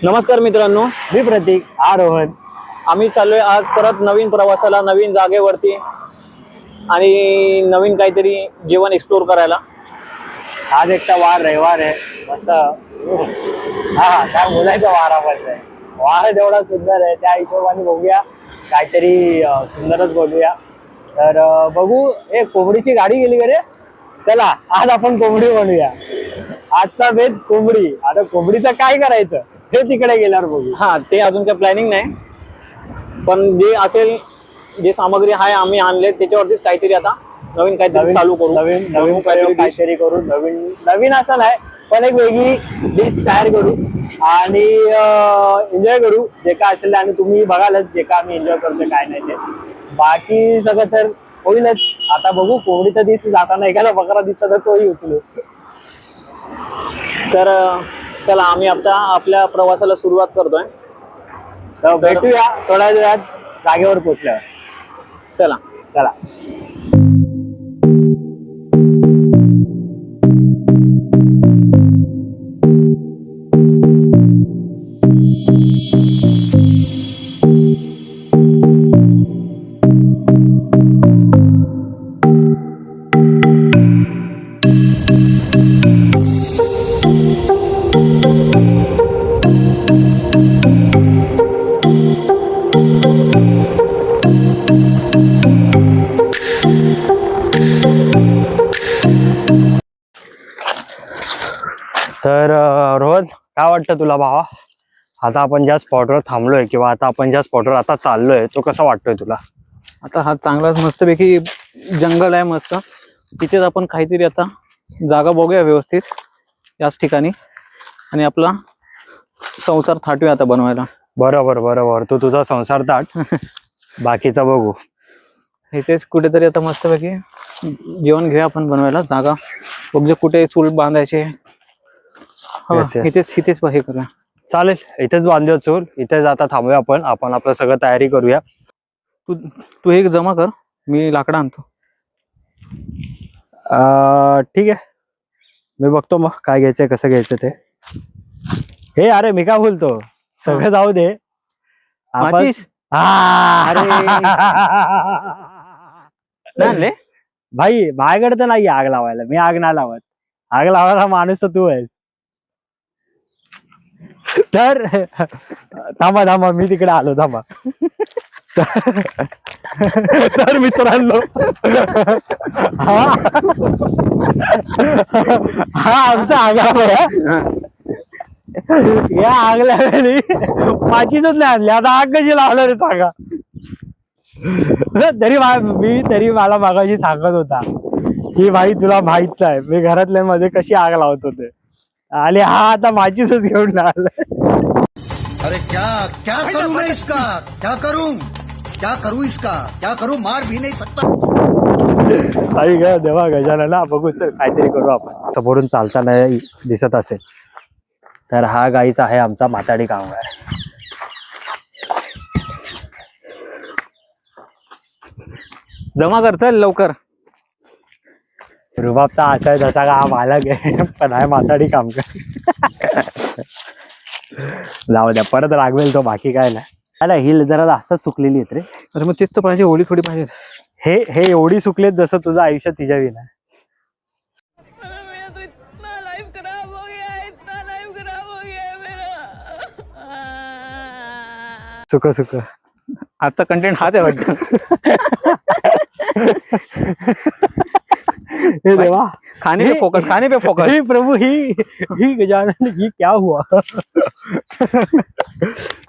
नमस्कार मित्रांनो, मी प्रतीक, रोहन. आम्ही चाललोय आज परत नवीन प्रवासाला, नवीन जागेवरती आणि नवीन काहीतरी जीवन एक्सप्लोर करायला. आज एकटा वार रविवार आहे, मस्त. काय बोलायचं, वारा पडतंय. वार जेवढा सुंदर आहे त्या हिशोबाने बघूया काहीतरी सुंदरच बोलूया. तर बघू, कोंबडीची गाडी गेली का रे? चला आज आपण कोंबडी बनवूया. आजचा बेत कोंबडी. आता कोंबडीचं काय करायचं हे तिकडे गेल्यावर बघू. ते अजून काही प्लॅनिंग नाही, पण जे असेल, जे सामग्री आहे आम्ही आणले त्याच्यावरतीच काहीतरी आता नवीन काहीतरी चालू करू. नवीन काहीतरी करू. नवीन असं नाही, पण एक वेगळी डिश तयार करू आणि एन्जॉय करू जे काय असेल. आणि तुम्ही बघालच जे काय आम्ही एन्जॉय करतो काय नाही ते. बाकी सगळं तर होईलच. आता बघू, कोंबडीचा दिस जाताना एखादा बकरा दिसला तर तोही उचलू. तर चला, आम्ही आता आपल्या प्रवासाला सुरुवात करतोय. तर भेटूया थोड्या वेळात जागेवर पोहोचल्यावर. चला चला. तर रोहन, काय वाटतं तुला भावा? आता आपण ज्या स्पॉटवर थांबलोय किंवा आता आपण ज्या स्पॉटवर आता चाललोय तो कसा वाटतोय तुला? आता हा चांगलाच मस्तपैकी जंगल आहे मस्त. तिथेच आपण काहीतरी आता जागा बघूया व्यवस्थित याच ठिकाणी आणि आपला संसार थाटूया आता बनवायला. बरोबर. तू तुझा संसार ताट, बाकीचा बघू. इथेच कुठेतरी आता मस्तपैकी जेवण घेऊया आपण बनवायला. जागा बघू कुठे चूल बांधायचे. Yes. इथेच हे करूया. चालेल, इथेच बांधूया चूल. इथेच आता थांबूया आपण आपलं सगळं तयारी करूया. तू हे जमा कर, मी लाकडं आणतो. ठीक आहे, मी बघतो मग काय घ्यायचंय, कसं घ्यायचं ते. हे अरे, मी काय बोलतो, सगळं जाऊ दे. आपण आणले भाई, माझ्याकडे तर नाही आग लावायला. मी आग नाही लावत. आग लावायला माणूस तर तू आहेस. तर थांबा, मी तिकडे आलो. थांबा. तर मित्रांनो, हा आमचा आगला. या आगल्या वेळी माचीच नाही आणली. आता आग कशी लावणार रे सांगा? तरी मला मागाशी सांगत होता की भाई तुला माहित नाही मी घरातल्या मध्ये कशी आग लावत होते. आणि हा आता माझीच घेऊन आलाय. अरे क्या करूं मैं इसका? क्या करूं इसका? क्या करूं? मार भी नहीं सकता. आई ग देवा गजानना, बघू चल काहीतरी करू आपण. समोरून चालताना दिसत असेल तर हा गाईचा आहे आमचा माताडी कामगार. जमा कर, चल लवकर. रुबाबचा असा आहे जसा का हा मालक आहे, पण आहे माताडी कामगार. जाऊ द्या, परत रागवेल तो, बाकी काय नाही. ही जरा जास्त सुकलेली आहेत रे. अरे मग तेच तर पाहिजे, ओली थोडी पाहिजे. हे एवढी सुकलेत जसं तुझं आयुष्य तिच्या विना. सुक आजचा कंटेंट हाच आहे वाटतं. हे देवा, खाने पे फोकस. हे प्रभू, ही गजानन, ही क्या हुआ?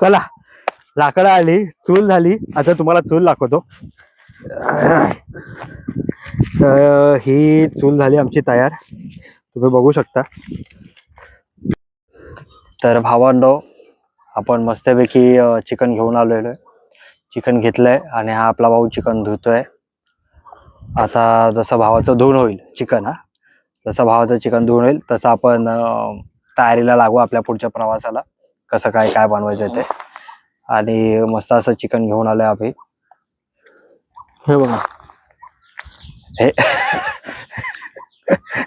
चला, लाकडं आली, चूल झाली. आता तुम्हाला चूल दाखवतो. ही चूल झाली आमची तयार, तुम्ही बघू शकता. तर भावांनो, आपण मस्तपैकी चिकन घेऊन आलेलो आहे. चिकन घेतलंय आणि हा आपला भाऊ चिकन धुतोय. आता जसं भावाचं धुवून होईल चिकन, जसं भावाचं चिकन धुवून होईल तसं आपण तयारीला लागू आपल्या पुढच्या प्रवासाला. कसं काय बनवायचं ते. आणि मस्त असं चिकन घेऊन आलोय आम्ही. हे बघा,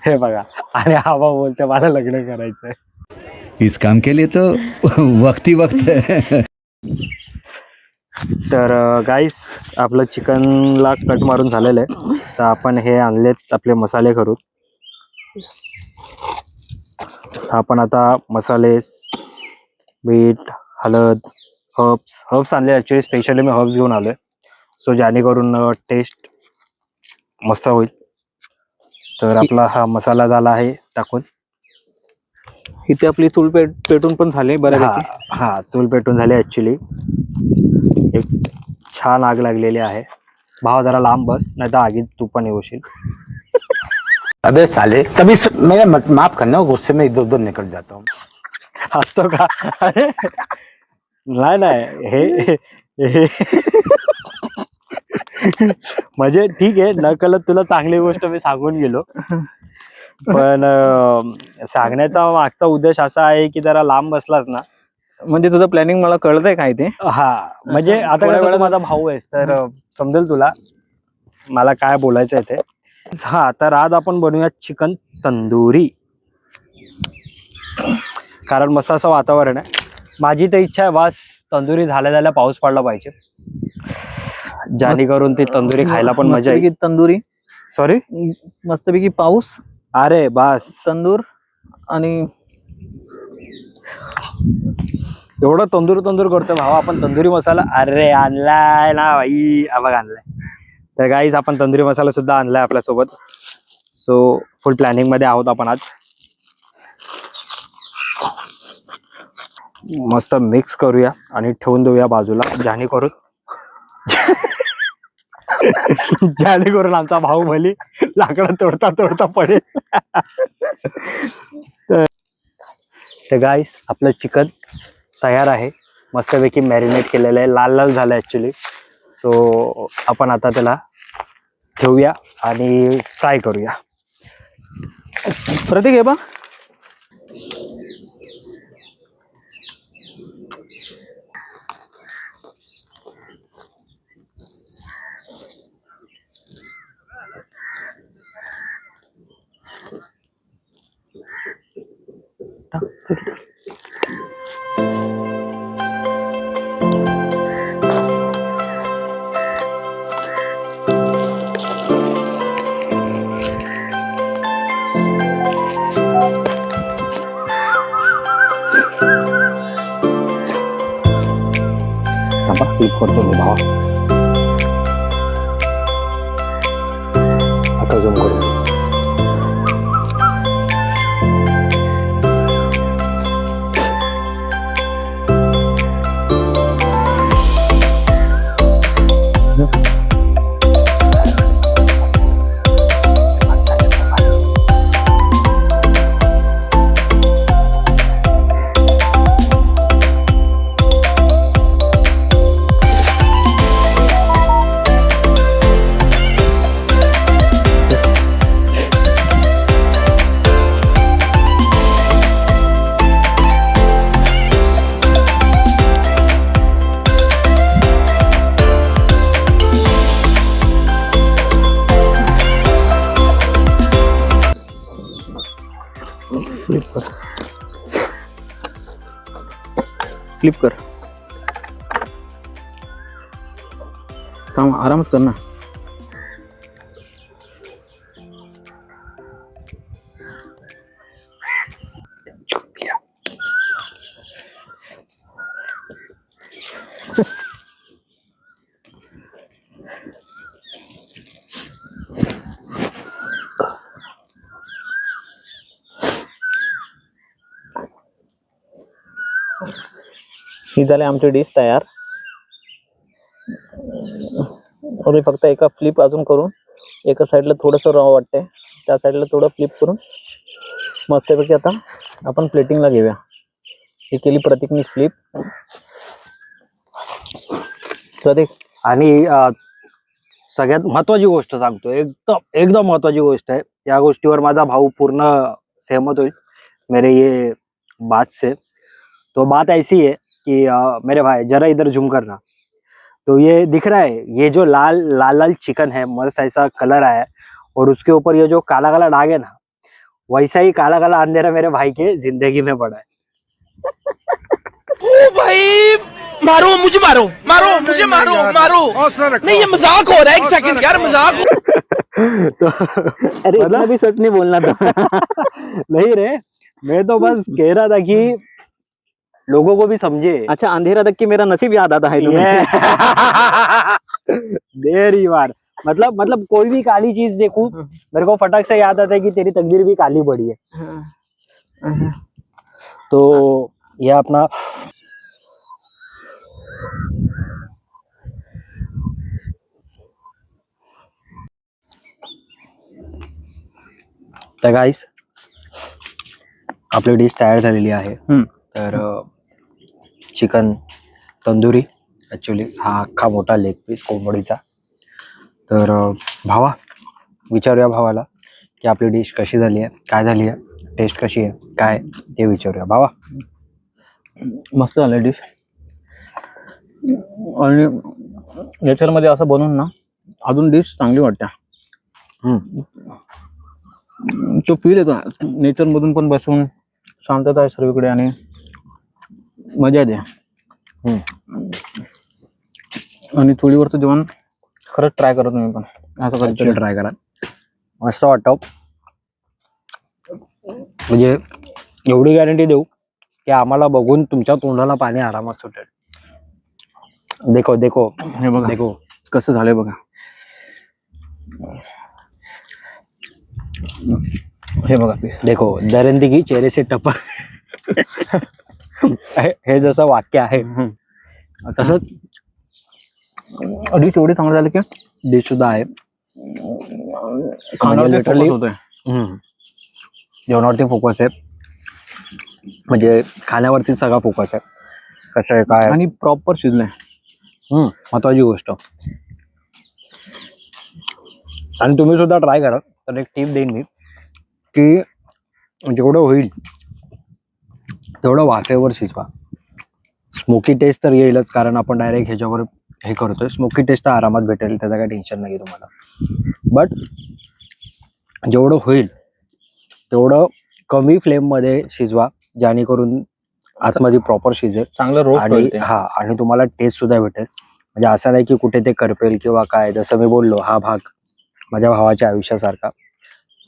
हे बघा. आणि हा भाऊ बोलतोय मला लग्न करायचंय. इस काम के लिए तो वक्त ही वक्त है. तर गाईस आपलं चिकनला कट मारून झालेलं आहे. तर आपण हे आणलेत आपले मसाले करू. आपण आता मसाले, मीठ, हळद, हर्ब्स आणले. ॲक्च्युली स्पेशली मी हर्ब्स घेऊन आलोय, सो जेणेकरून टेस्ट मस्त होईल. तर आपला हा मसाला झाला आहे टाकून. इथे आपली चूल पेटून पण झाली बऱ्यापैकी. हा चूल पेटून झाली. ॲक्च्युली एक छान आग लागलेली आहे. भाव जरा लांब बस, नाही तर आगीत तू पण येऊशील. अबे साले तभी मेरा माफ करना, गुस्से में इधर उधर निकल जाता हूँ. हसतो का? अरे नाही हे म्हणजे ठीक आहे, न कळत तुला चांगली गोष्ट मी सांगून गेलो. पण सांगण्याचा मागचा उद्देश असा आहे की जरा लांब बसलास ना, म्हणजे तुझं प्लॅनिंग मला कळतंय काय ते. हा म्हणजे आता थोड्या कसं तू वेळात- माझा भाऊ आहेस तर समजेल तुला मला काय बोलायचं आहे ते. हा तर आज आपण बनवूया चिकन तंदुरी. कारण मस्त असं वातावरण आहे. माझी तर इच्छा आहे वास तंदुरी झाल्या पाऊस पडला पाहिजे, जेणेकरून ती तंदुरी खायला पण मजा मस्तपैकी येईल. तंदुरी, सॉरी मस्तपैकी पाऊस, अरे बस तंदूर आणि एवढं तंदूर करतोय भावा आपण. तंदुरी मसाला अरे आणलाय ना भाई, बघ आणलाय. तर गाईज आपण तंदुरी मसाला सुद्धा आणलाय आपल्यासोबत. सो फुल प्लॅनिंग मध्ये आहोत आपण आज. मस्त मिक्स करूया आणि ठेवून देऊया बाजूला, जेणेकरून आमचा भाऊ भली लाकडं तोडता पडेल. तर गाईस आपलं चिकन तयार आहे, मस्तपैकी मॅरिनेट केलेलं आहे, लाल झालं ॲक्च्युली. सो आपण आता त्याला ठेवूया आणि फ्राय करूया. प्रतीक आहे बा. क्लिक करतो मी भावा. आता झूम करू. फ्लिप कर. काम आरामच कर ना. ही झाली आमची डिश तयार. आणि फक्त एका फ्लिप अजून करून, एका साईडला थोडंसं रॉ वाटतंय, त्या साईडला थोडं फ्लिप करून मस्तपैकी आता आपण प्लेटिंगला घेऊया. ही केली प्रतीकने फ्लिप. प्रतीक आणि सगळ्यात महत्वाची गोष्ट सांगतो, एकदम महत्वाची गोष्ट आहे. या गोष्टीवर माझा भाऊ पूर्ण सहमत होईल मेरे ये बात से. तो बात ऐसी है कि मेरे भाई जरा इधर झूम करना. तो ये दिख रहा है, ये जो लाल चिकन है, मस्त ऐसा कलर आया है, और उसके ऊपर ये जो काला काला दाग है ना, वैसा ही काला काला अंधेरा मेरे भाई के जिंदगी में पड़ा है. भाई मारो मुझे मारो मारो मुझे मारो मारो नहीं ये मजाक हो रहा है एक सेकंड यार मजाक अरे इतना भी सच नहीं बोलना था नहीं रे, मैं तो बस कह रहा था कि लोगों को भी समझे। अच्छा, अंधेरा तक की मेरा नसीब याद आता है तुम्हें। देरी बार मतलब कोई भी काली चीज देखूं मेरे को फटाक से याद आता है कि तेरी तकदीर भी काली पड़ी है। तो ये अपना तर गाईस आपली डिश तयार झालेली आहे। तर चिकन तंदुरी, ॲक्च्युली हा अख्खा मोठा लेग पीस कोंबडीचा। तर भावा विचारूया भावाला की आपली डिश कशी झाली आहे, काय झाली आहे, टेस्ट कशी आहे, काय ते विचारूया। भावा मस्त झालं डिश, आणि नेचरमध्ये असं बनवून ना अजून डिश चांगली वाटते। तो फील येतो नेचरमधून पण बसून, शांतता आहे सर्वीकडे आणि मजा येते। आणि चुलीवरचं जेवण खरंच ट्राय करा तुम्ही पण, असं कधीतरी ट्राय करा, मस्त वाटतं। म्हणजे एवढी गॅरंटी देऊ की आम्हाला बघून तुमच्या तोंडाला पाणी आरामात सुटेल। देखो देखो हे बघा देखो कसं झालंय बघा, हे बघा प्लीज देखो दरिंदगी की चेहरे से टपक हे जसं वाक्य आहे तसंच डिश एवढी चांगली झाली की डिश सुद्धा आहे। खाण्यावरती literally- focus होतोय। जेवणावरती फोकस आहे, म्हणजे खाण्यावरती सगळा फोकस आहे, कसं आहे काय आणि प्रॉपर शिजलंय। महत्वाची गोष्ट। आणि तुम्ही सुद्धा ट्राय करा। तर एक टिप देईन मी की जेवढं होईल तेवढं वाफेवर शिजवा। स्मोकी टेस्ट तर येईलच, कारण आपण डायरेक्ट ह्याच्यावर हे करतोय। स्मोकी टेस्ट तर आरामात भेटेल, त्याचं काही टेन्शन नाही तुम्हाला। बट जेवढं होईल तेवढं कमी फ्लेममध्ये शिजवा, जेणेकरून आतमध्ये प्रॉपर शिजेल चांगलं रोस्ट आणि होईल ते। आणि तुम्हाला टेस्ट सुद्धा भेटेल। म्हणजे असं नाही की कुठे ते करपेल किंवा काय। जसं मी बोललो हा भाग माझ्या भावाच्या आयुष्यासारखा,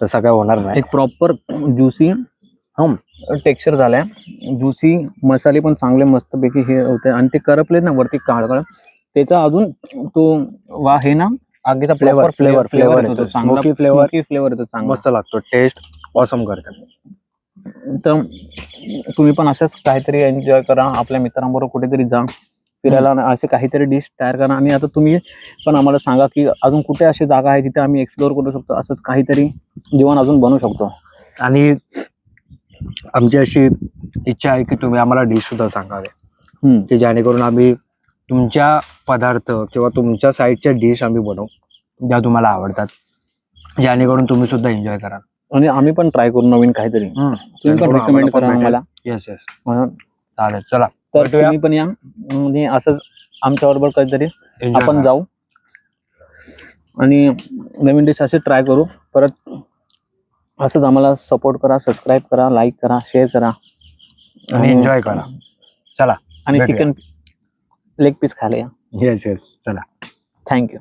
तसं काय होणार नाही। एक प्रॉपर ज्युसी टेक्स्चर झालाय, ज्युसी मसाले पण चांगले मस्तपैकी हे होते, आणि ते करपले ना वरती काळकाळ, त्याचा अजून तो वा हे ना आगीचा फ्लेवर फ्लेवर येतो, चांगला स्मोकी फ्लेवर फ्लेवर येतो चांगला, मस्त लागतो, टेस्ट ऑसम करतात। तर तुम्ही पण अशाच काहीतरी एन्जॉय करा, आपल्या मित्रांबरोबर कुठेतरी जा फिरायला, असे काहीतरी डिश तयार करा। आणि आता तुम्ही पण आम्हाला सांगा की अजून कुठे अशी जागा आहे जिथे आम्ही एक्सप्लोअर करू शकतो, असंच काहीतरी जेवण अजून बनवू शकतो। आणि आमची अशी इच्छा आहे की तुम्ही आम्हाला डिश सुद्धा सांगावे, की जेणेकरून आम्ही तुमच्या पदार्थ किंवा तुमच्या साईडच्या डिश आम्ही बनवू ज्या तुम्हाला आवडतात, जेणेकरून तुम्ही सुद्धा एन्जॉय करा आणि आम्ही पण ट्राय करू नवीन काहीतरी। तुम्ही पण रेकमेंड करा आम्हाला। येस येस चालेल, चला तर तुम्ही पण या, म्हणजे असंच आमच्या बरोबर कधीतरी Enjoy आपण करा. जाऊ आणि नवीन डिश असे ट्राय करू। परत असंच आम्हाला सपोर्ट करा, सबस्क्राईब करा, लाईक करा, शेअर करा आणि एन्जॉय करा। चला आणि भेटूया. चिकन लेग पीस खायला या। येस येस चला। थँक्यू।